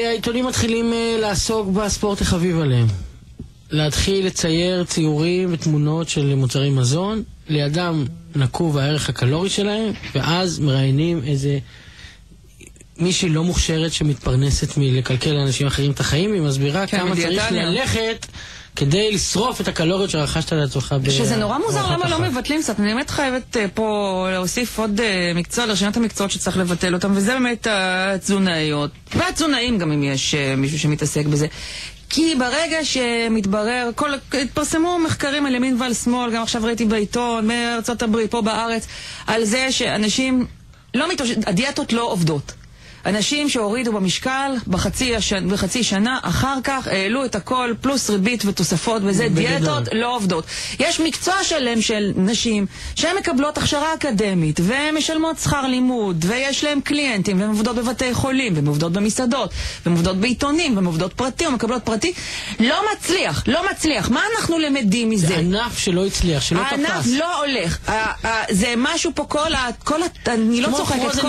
העיתונים מתחילים לעסוק בספורט החביב עליהם. להתחיל לצייר ציורים ותמונות של מוצרי מזון, לידם נקוב הערך הקלורי שלהם, ואז מראיינים איזה מישהי לא מוכשרת שמתפרנסת מלקלקל לאנשים אחרים את החיים, היא מסבירה כמה צריך ללכת כדי לשרוף את הקלוריות שרכשת לעצמך. שזה נורא מוזר, למה לא מבטלים קצת? אני באמת חייבת פה להוסיף עוד מקצוע לרשימת המקצועות שצריך לבטל אותם, וזה באמת התזונאיות, והתזונאים גם אם יש מישהו שמתעסק בזה. כי ברגע שמתברר, התפרסמו מחקרים על ימין ועל שמאל, גם עכשיו ראיתי בעיתון, מארצות הברית, פה בארץ, על זה שאנשים, הדיאטות לא עובדות. אנשים שהורידו במשקל בחצי שנה, אחר כך העלו את הכל, פלוס ריבית ותוספות, וזה דיאטות לא עובדות. יש מקצוע שלם של נשים שהן מקבלות הכשרה אקדמית, והן משלמות שכר לימוד, ויש להם קליינטים, והן עובדות בבתי חולים, והן עובדות במסעדות, והן עובדות בעיתונים, והן עובדות פרטי, ומקבלות פרטי. לא מצליח. מה אנחנו למדים מזה? זה ענף שלא הצליח, שלא תפס. הענף לא הולך. זה משהו פה, אני לא צוחקת,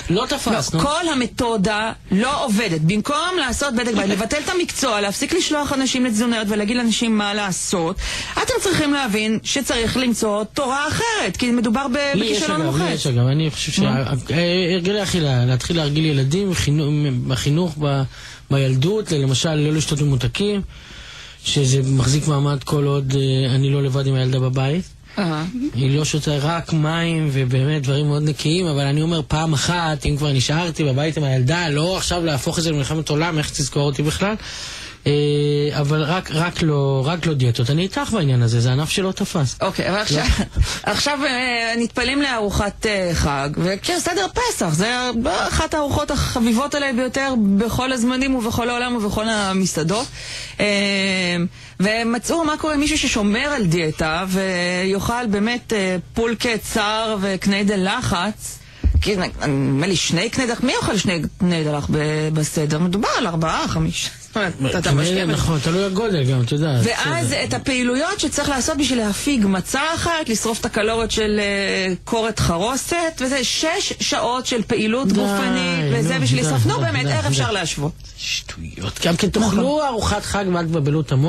לא תפס, המתודה לא עובדת. במקום לעשות בדק בית, לבטל את המקצוע, להפסיק לשלוח אנשים לתזונאיות ולהגיד לאנשים מה לעשות, אתם צריכים להבין שצריך למצוא תורה אחרת, כי מדובר בכישלון מוחץ. אני חושב שהרגלי אכילה, להתחיל להרגיל ילדים בחינוך בילדות, למשל לא לשתות ממותקים, שזה מחזיק מעמד כל עוד אני לא לבד עם הילדה בבית. היא לא שותה רק מים ובאמת דברים מאוד נקיים, אבל אני אומר פעם אחת, אם כבר נשארתי בבית עם הילדה, לא עכשיו להפוך את זה למלחמת עולם, איך תזכור אותי בכלל, אבל רק לא דיאטות. אני איתך בעניין הזה, זה ענף שלא תפס. אוקיי, אבל עכשיו נתפלים לארוחת חג, וכסדר פסח, זה אחת הארוחות החביבות עליי ביותר בכל הזמנים ובכל העולם ובכל המסעדות. ומצאו מה קורה מישהו ששומר על דיאטה ויוכל באמת פולקה צר וקני דלחץ, כי נדמה לי 2 קני דלח, מי יאכל 2 קני דלח בסדר? מדובר על 4-5. נכון, תלוי הגודל גם, אתה יודע. ואז את הפעילויות שצריך לעשות בשביל להפיג מצה אחת, לשרוף את הקלוריות של קורת חרוסת, וזה 6 שעות של פעילות גופנית, וזה בשביל לשרוף. נו באמת, איך אפשר להשוות? שטויות. גם כן תאכלו ארוחת חג ואל תבלבלו את המוח.